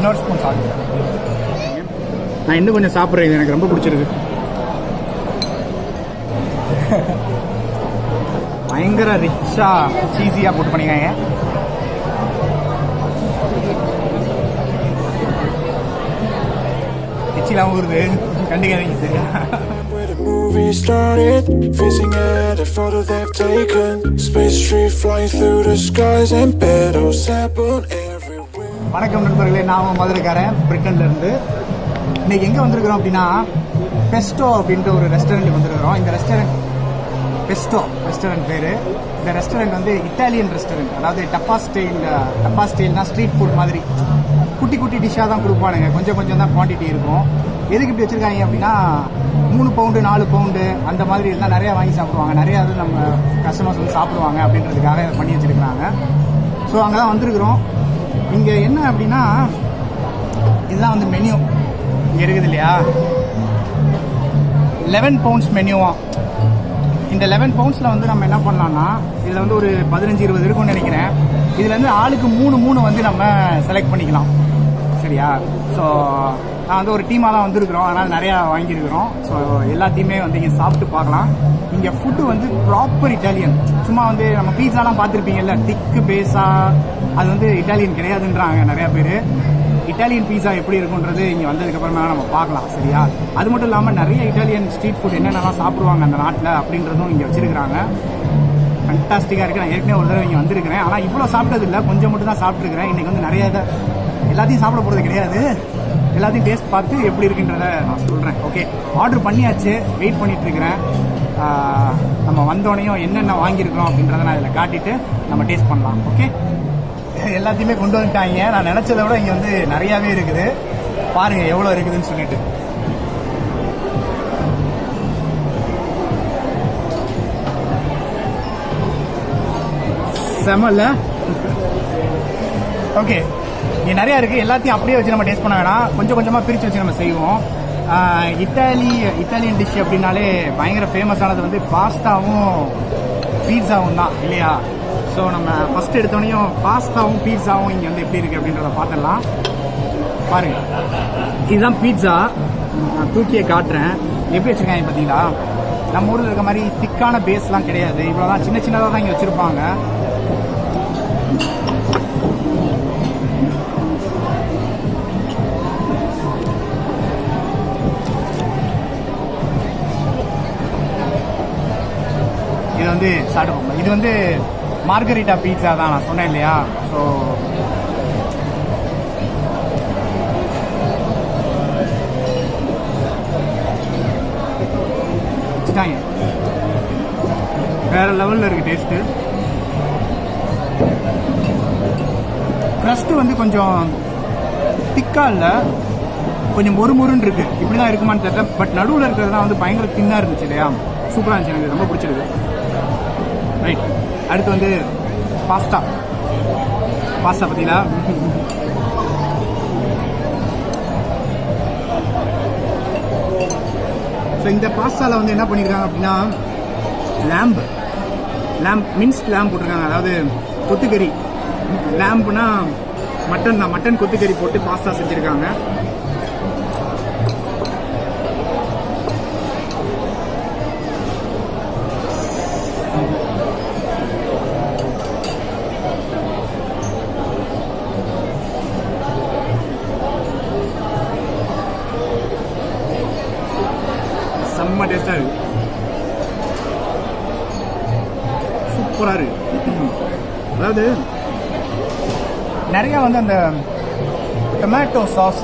இன்னொரு ஸ்பூன் சாப்பிடுவேன். நான் இன்னும் கொஞ்சம் சாப்பிட்றேன், இது எனக்கு ரொம்ப பிடிச்சிருக்கு. பயங்கர ரிச்சாக சீஸியாக போட்டு பண்ணிக்காங்க. எச்சிலாம் ஊறுது, கண்டுக்காதீங்க சரியா. Movie started, facing at a photo they've taken. Space tree flying through the skies and petals happen everywhere. வணக்கம் நண்பர்களே, நான் மதுரைக்காரன் பிரிட்டன்லேருந்து. இன்றைக்கி எங்கே வந்திருக்கிறோம் அப்படின்னா பெஸ்டோ அப்படின்ற ஒரு ரெஸ்டாரண்ட் வந்திருக்கிறோம். இந்த ரெஸ்டாரண்ட் பெஸ்டோ ரெஸ்டாரண்ட் பேர். இந்த ரெஸ்டாரண்ட் வந்து இட்டாலியன் ரெஸ்டாரண்ட், அதாவது டப்பாஸ் ஸ்டைல்னா ஸ்ட்ரீட் ஃபுட் மாதிரி குட்டி குட்டி டிஷ்ஷாக தான் கொடுப்பானுங்க. கொஞ்சம் கொஞ்சம் தான் குவான்டிட்டி இருக்கும். எதுக்கு இப்படி வச்சுருக்காங்க அப்படின்னா 3 பவுண்டு 4 பவுண்டு அந்த மாதிரி எல்லாம் நிறையா வாங்கி சாப்பிடுவாங்க. நிறையா அது நம்ம கஸ்டமர்ஸ் வந்து சாப்பிடுவாங்க அப்படின்றதுக்காக பண்ணி வச்சுருக்கிறாங்க. ஸோ அங்கே தான் வந்திருக்கிறோம். இங்கே என்ன அப்படின்னா இதுதான் வந்து மெனு இங்கே இருக்குது இல்லையா, 11 பவுண்ட்ஸ் மெனுவாக. இந்த 11 பவுண்ட்ஸில் வந்து நம்ம என்ன பண்ணலாம்னா இதில் வந்து ஒரு 15-20 இருக்கும்னு நினைக்கிறேன். இதில் வந்து ஆளுக்கு 3 வந்து நம்ம செலக்ட் பண்ணிக்கலாம் சரியா. ஸோ நான் வந்து ஒரு டீமாக தான் வந்திருக்கிறோம், அதனால் நிறையா வாங்கியிருக்கிறோம். ஸோ எல்லாத்தையுமே வந்து இங்கே சாப்பிட்டு பார்க்கலாம். இங்கே ஃபுட்டு வந்து ப்ராப்பர் இட்டாலியன். சும்மா வந்து நம்ம பீஸாலாம் பார்த்துருப்பீங்கல்ல, திக்கு பேஸா, அது வந்து இட்டாலியன் கிடையாதுன்றாங்க நிறையா பேர். இட்டாலியன் பீஸா எப்படி இருக்குன்றது இங்கே வந்ததுக்கப்புறமா நம்ம பார்க்கலாம் சரியா. அது மட்டும் இல்லாமல் நிறைய இட்டாலியன் ஸ்ட்ரீட் ஃபுட் என்னென்னலாம் சாப்பிடுவாங்க அந்த நாட்டில் அப்படின்றதும் இங்கே வச்சுருக்கிறாங்க. ஃபண்டாஸ்டிக்காக இருக்குது. நான் ஏற்கனவே ஒரு தடவை இங்கே வந்திருக்கிறேன், ஆனால் இவ்வளோ சாப்பிட்டது இல்லை, கொஞ்சம் மட்டும் தான் சாப்பிட்ருக்கிறேன். இன்றைக்கி வந்து நிறைய எல்லாத்தையும் சாப்பிட போகிறது கிடையாது. எல்லாத்தையும் டேஸ்ட் பார்த்து எப்படி இருக்குன்றத நான் சொல்கிறேன். ஓகே, ஆர்டர் பண்ணியாச்சு, வெயிட் பண்ணிகிட்ருக்கிறேன். நம்ம வந்தோடனையும் என்னென்ன வாங்கியிருக்கிறோம் அப்படின்றத நான் இதில் காட்டிட்டு நம்ம டேஸ்ட் பண்ணலாம். ஓகே, எல்லாத்தையுமே கொண்டு வந்துட்டாங்க. நான் நினச்சதை விட இங்கே வந்து நிறையாவே இருக்குது. பாருங்கள் எவ்வளோ இருக்குதுன்னு சொல்லிட்டு. செமல்ல. ஓகே, இங்கே நிறையா இருக்குது. எல்லாத்தையும் அப்படியே வச்சு நம்ம டேஸ்ட் பண்ண வேணாம், கொஞ்சம் கொஞ்சமாக பிரித்து வச்சு நம்ம செய்வோம். இட்டாலியன் டிஷ் அப்படின்னாலே பயங்கர ஃபேமஸானது வந்து பாஸ்தாவும் பீட்சாவும் தான் இல்லையா. ஸோ நம்ம ஃபஸ்ட் எடுத்தோடனையும் பாஸ்தாவும் பீட்சாவும் இங்கே வந்து எப்படி இருக்குது அப்படின்றத பார்த்துடலாம். பாருங்கள், இதுதான் பீட்சா. நான் தூக்கியே காட்டுறேன் எப்படி வச்சுருக்காங்க பார்த்தீங்களா. நம்ம ஊரில் இருக்க மாதிரி திக்கான பேஸ்லாம் கிடையாது, இவ்வளோதான் சின்ன சின்னதாக தான் இங்கே வச்சுருப்பாங்க. இது வந்து சாப்பிடுவோம். இது வந்து மார்கரிட்டா பீட்சா தான் நான் சொன்னேன் இல்லையா. ஸோ வச்சுட்டாங்க, வேற லெவலில் இருக்குது டேஸ்ட்டு. க்ரஸ்ட்டு வந்து கொஞ்சம் திக்காக இல்லை, கொஞ்சம் மொறுமொருன்னு இருக்குது. இப்படி தான் இருக்குமான்னு தெரியல, பட் நடுவில் இருக்கிறதுலாம் வந்து பயங்கர தின்னாக இருந்துச்சு இல்லையா. சூப்பராக இருந்துச்சு, எனக்கு ரொம்ப பிடிச்சிருக்கு. ரைட், அடுத்து வந்து பாஸ்தா பார்த்தீங்களா. ஸோ இந்த பாஸ்தாவில் வந்து என்ன பண்ணியிருக்காங்க அப்படின்னா மின்ஸ்ட் லேம்ப் போட்டிருக்காங்க. அதாவது கொத்துக்கறி. லேம்புனா மட்டன் தான், மட்டன் கொத்துக்கறி போட்டு பாஸ்தா செஞ்சுருக்காங்க. செம்ம டேஸ்டாக இருக்குது, சூப்பராக இருக்குது. அதாவது நிறையா வந்து அந்த டொமேட்டோ சாஸ்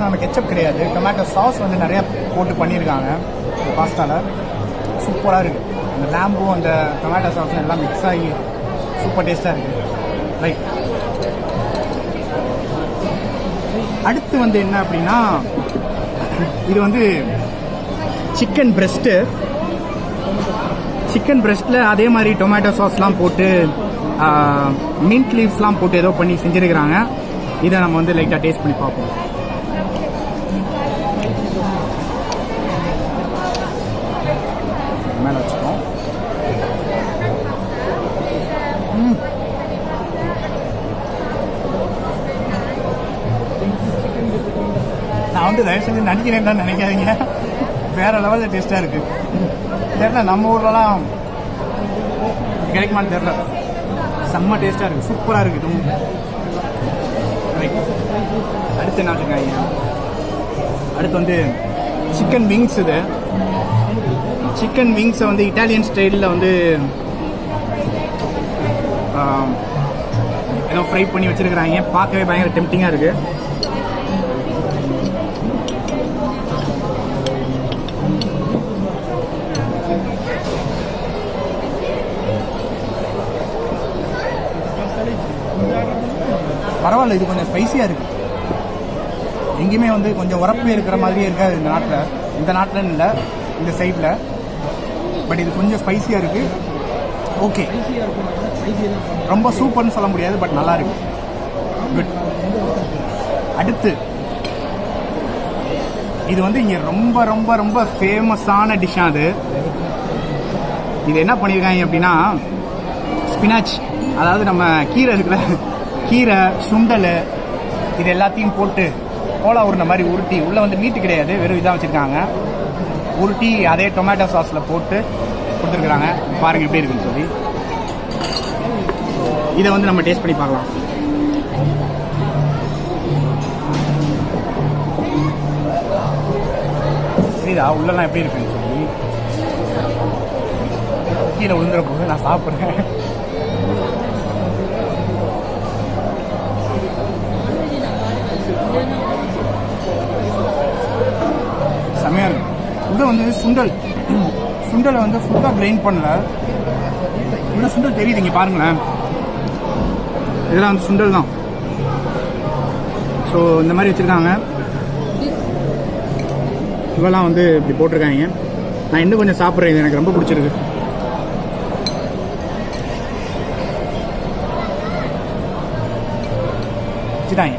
நம்ம கெச்சப் கிடையாது, டொமேட்டோ சாஸ் வந்து நிறையா போட்டு பண்ணியிருக்காங்க இந்த பாஸ்தாவில். சூப்பராக இருக்குது. அந்த லேம்பும் அந்த டொமேட்டோ சாஸும் எல்லாம் மிக்ஸ் ஆகி சூப்பர் டேஸ்ட்டாக இருக்குது. ரைட், அடுத்து வந்து என்ன அப்படின்னா இது வந்து சிக்கன் பிரெஸ்ட்டில் அதே மாதிரி டொமேட்டோ சாஸ்லாம் போட்டு மின்ட் லீவ்ஸ்லாம் போட்டு ஏதோ பண்ணி செஞ்சுருக்கிறாங்க. இதை நம்ம வந்து லைட்டாக டேஸ்ட் பண்ணி பார்ப்போம். மேலே வச்சுக்கோம். வந்து தயவு செஞ்சு நடிக்கிறேன்னு நினைக்காதீங்க, வேறு லெவலில் டேஸ்ட்டாக இருக்குது. தெரியல நம்ம ஊர்லலாம் கிடைக்குமான்னு தெரில, செம்ம டேஸ்ட்டாக இருக்குது, சூப்பராக இருக்குது இதுவும். அடுத்து என்ன வச்சுருக்காங்க, அடுத்து வந்து சிக்கன் விங்ஸ். இது சிக்கன் விங்ஸை வந்து இட்டாலியன் ஸ்டைலில் வந்து ஏதோ ஃப்ரை பண்ணி வச்சுருக்குறாங்க. பார்க்கவே பயங்கர டெம்ப்டிங்காக இருக்குது. பரவாயில்ல, இது கொஞ்சம் ஸ்பைஸியாக இருக்குது. எங்கேயுமே வந்து கொஞ்சம் உரப்பு இருக்கிற மாதிரியே இருக்காது இந்த நாட்டில் இல்லை, இந்த சைடில். பட் இது கொஞ்சம் ஸ்பைஸியாக இருக்குது. ஓகே, ரொம்ப சூப்பர்னு சொல்ல முடியாது, பட் நல்லா இருக்கு. குட். அடுத்து இது வந்து இங்கே ரொம்ப ரொம்ப ரொம்ப ஃபேமஸான டிஷ்ஷாக அது. இது என்ன பண்ணியிருக்காங்க அப்படின்னா, ஸ்பினாச், அதாவது நம்ம கீரை இருக்குல்ல, கீரை சுண்டல் இது எல்லாத்தையும் போட்டு கோலா உருண்டை மாதிரி உருட்டி, உள்ளே வந்து மீட்டு கிடையாது, வெறும் இதாக வச்சுருக்காங்க. உருட்டி அதே டொமேட்டோ சாஸில் போட்டு கொடுத்துருக்குறாங்க. பாருங்கள் எப்படி இருக்குன்னு சொல்லி. இதை வந்து நம்ம டேஸ்ட் பண்ணி பார்க்கலாம். சரிதா, உள்ளெல்லாம் எப்படி இருக்குன்னு சொல்லி. கீழே விழுந்துற போது நான் சாப்பிட்றேன். செம்மையாக இருக்கு. உள்ள வந்து சுண்டலை வந்து ஃபுல்லாக கிரைண்ட் பண்ணல, உள்ள சுண்டல் தெரியுது, இங்கே பாருங்களேன். இதெல்லாம் வந்து சுண்டல் தான். ஸோ இந்த மாதிரி வச்சுருக்காங்க. இவெல்லாம் வந்து இப்படி போட்டிருக்காங்க. நான் இன்னும் கொஞ்சம் சாப்பிட்றேன், இது எனக்கு ரொம்ப பிடிச்சிருக்கு. வச்சுட்டாங்க,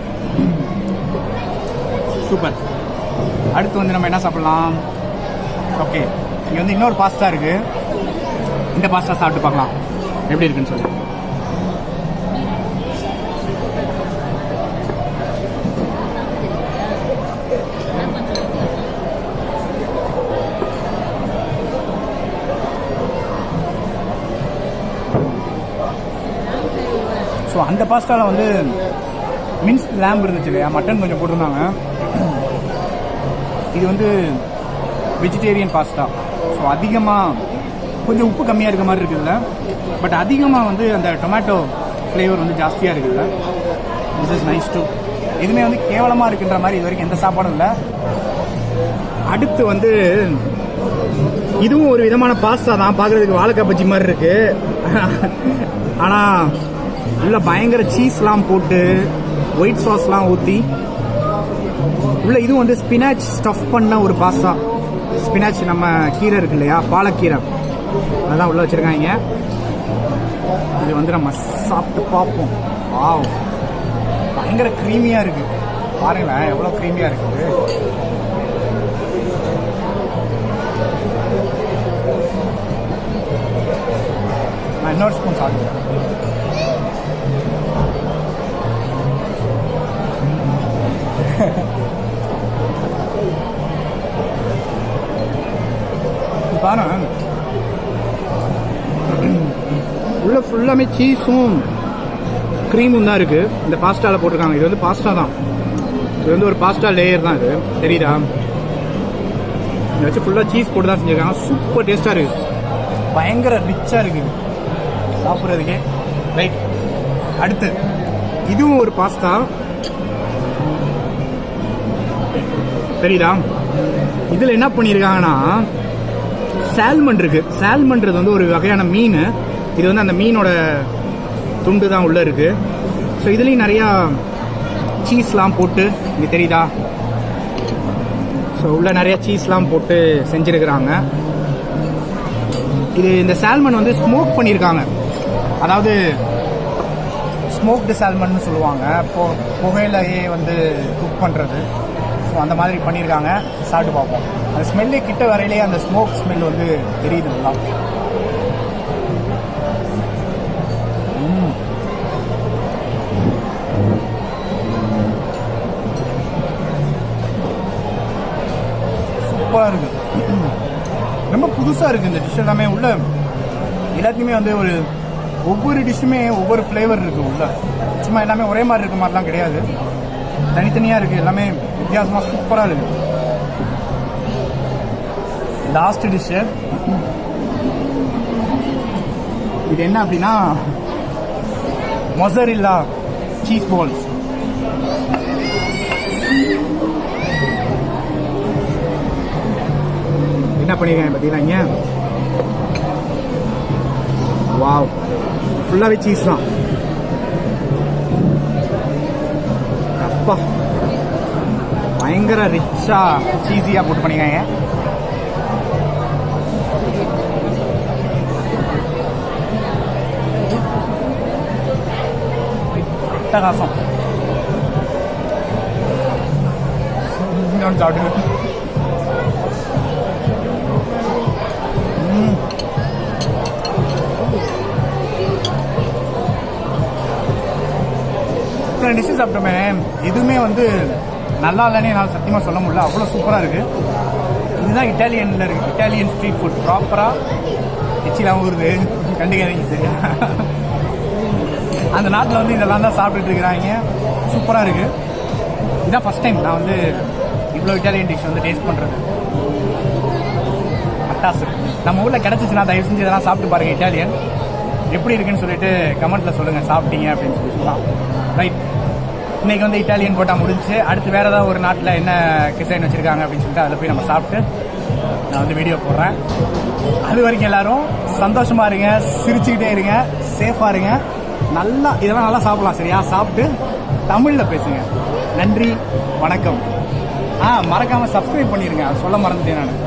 சூப்பர். அடுத்து வந்து நம்ம என்ன சாப்பிட்லாம்? ஓகே, இங்கே வந்து இன்னொரு பாஸ்தா இருக்குது. இந்த பாஸ்தா சாப்பிட்டு பார்க்கலாம் எப்படி இருக்குன்னு சொல்லி. ஸோ அந்த பாஸ்தாவில் வந்து மின்ஸ் லேம்ப் இருந்துச்சு இல்லையா, மட்டன் கொஞ்சம் போட்டிருந்தாங்க. இது வந்து வெஜிடேரியன் பாஸ்தா. ஸோ அதிகமாக கொஞ்சம் உப்பு கம்மியாக இருக்க மாதிரி இருக்குதுல்ல, பட் அதிகமாக வந்து அந்த டொமேட்டோ ஃப்ளேவர் வந்து ஜாஸ்தியாக இருக்குதுல்ல. This is nice too. எதுவுமே வந்து கேவலமாக இருக்குன்ற மாதிரி இது வரைக்கும் எந்த சாப்பாடும் இல்லை. அடுத்து வந்து இதுவும் ஒரு விதமான பாஸ்தா தான், பார்க்குறதுக்கு வாழைக்காய் பஜ்ஜி மாதிரி இருக்குது. ஆனால் உள்ள பயங்கர சீஸ்லாம் போட்டு ஒயிட் சாஸ்லாம் ஊற்றி உள்ள இதுவும் வந்து ஸ்பினாச் ஸ்டஃப் பண்ண ஒரு பாஸ்தா. ஸ்பினாச் நம்ம கீரை இருக்கு இல்லையா, பாலக்கீரை, அதெல்லாம் உள்ள வச்சுருக்காங்க. இது வந்து நம்ம சாப்பிட்டு பார்ப்போம். வாவ், பயங்கர க்ரீமியாக இருக்குது. பாருங்களேன் எவ்வளோ க்ரீமியாக இருக்குது. நான் இன்னொரு ஸ்பூன் சாப்பிடுவேன். பாருங்க, உள்ள ஃபுல்லாமே சீஸும் க்ரீமும் தான் இருக்குது. இந்த பாஸ்டாவில் போட்டிருக்காங்க. இது வந்து பாஸ்தா தான், இது வந்து ஒரு பாஸ்தா லேயர் தான். இது தெரியுதா, இதை வச்சு ஃபுல்லாக சீஸ் போட்டு தான் செஞ்சுருக்காங்க. சூப்பர் டேஸ்ட்டாக இருக்குது, பயங்கர ரிச்சாக இருக்குது சாப்பிட்றதுக்கே. ரைட், அடுத்து இதுவும் ஒரு பாஸ்தா. தெரியுதா, இதில் என்ன பண்ணியிருக்காங்கன்னா சால்மன் இருக்கு. சால்மன்றது வந்து ஒரு வகையான மீன். இது வந்து அந்த மீனோட துண்டு தான் உள்ள இருக்கு. ஸோ இதுலேயும் நிறையா சீஸ்லாம் போட்டு, இங்கே தெரியுதா, ஸோ உள்ள நிறையா சீஸ்லாம் போட்டு செஞ்சுருக்கிறாங்க. இது இந்த சால்மன் வந்து ஸ்மோக் பண்ணியிருக்காங்க, அதாவது ஸ்மோக்டு சால்மன்னு சொல்லுவாங்க, புகையிலையே வந்து குக் பண்ணுறது. ஸோ அந்த மாதிரி பண்ணியிருக்காங்க. சாப்பிட்டு பார்ப்போம். அந்த ஸ்மெல்லே கிட்ட வரையிலே அந்த ஸ்மோக் ஸ்மெல் வந்து தெரியுது நல்லா. சூப்பராக இருக்குது. ரொம்ப புதுசாக இருக்குது இந்த டிஷ் எல்லாமே. உள்ள எல்லாத்தையுமே வந்து ஒவ்வொரு டிஷ்ஷுமே ஒவ்வொரு ஃப்ளேவர் இருக்குது உள்ள. சும்மா எல்லாமே ஒரே மாதிரி இருக்க மாதிரிலாம் கிடையாது, தனித்தனியாக இருக்குது. எல்லாமே வித்தியாசமாக சூப்பராக இருக்குது. லாஸ்ட் டிஷ்ஷு இது என்ன அப்படின்னா மொசரில்லா சீஸ் பால்ஸ். என்ன பண்ணிருக்கேன் பார்த்தீங்கன்னா, வாவ், ஃபுல்லாகவே சீஸ் தான். அப்பா, பயங்கர ரிச்சாக சீஸியாக போட்டு பண்ணிருக்காங்க. அட்டகாசம். இன்னொன்று சாப்பிட்டு டிஷ்ஷு சாப்பிட்டோமே, எதுவுமே வந்து நல்லா இல்லைன்னு என்னால் சத்தியமாக சொல்ல முடியல. அவ்வளோ சூப்பராக இருக்குது. இதுதான் இட்டாலியனில் இருக்குது. இட்டாலியன் ஸ்ட்ரீட் ஃபுட் ப்ராப்பராக எச்சிலாம் ஊறுது, கண்டுக்காதீங்க சரியா. அந்த நாட்டில் வந்து இதெல்லாம் தான் சாப்பிட்டுட்டு இருக்கிறாங்க. சூப்பராக இருக்குது. இதுதான் ஃபஸ்ட் டைம் நான் வந்து இவ்வளோ இட்டாலியன் டிஷ் வந்து டேஸ்ட் பண்ணுறது. பட்டாசு நம்ம ஊரில் கிடச்சிச்சுன்னா தயவு செஞ்சு இதெல்லாம் சாப்பிட்டு பாருங்கள். இட்டாலியன் எப்படி இருக்குன்னு சொல்லிட்டு கமெண்ட்டில் சொல்லுங்கள், சாப்பிட்டீங்க அப்படின்னு சொல்லி சொல்லலாம். ரைட், இன்றைக்கி வந்து இட்டாலியன் போட்டால் முடிஞ்சு. அடுத்து வேறு ஏதாவது ஒரு நாட்டில் என்ன கிசைன் வச்சுருக்காங்க அப்படின்னு சொல்லிட்டு அதில் போய் நம்ம சாப்பிட்டு நான் வந்து வீடியோ போடுறேன். அது வரைக்கும் எல்லோரும் சந்தோஷமாக இருங்க, சிரிச்சுக்கிட்டே இருங்க, சேஃபாக இருங்க. இதெல்லாம் நல்லா சாப்பிடலாம் சரியா. சாப்பிட்டு தமிழில் பேசுங்க. நன்றி, வணக்கம். மறக்காமல் சப்ஸ்கிரைப் பண்ணிடுங்க, சொல்ல மறந்துட்டேன் நான்.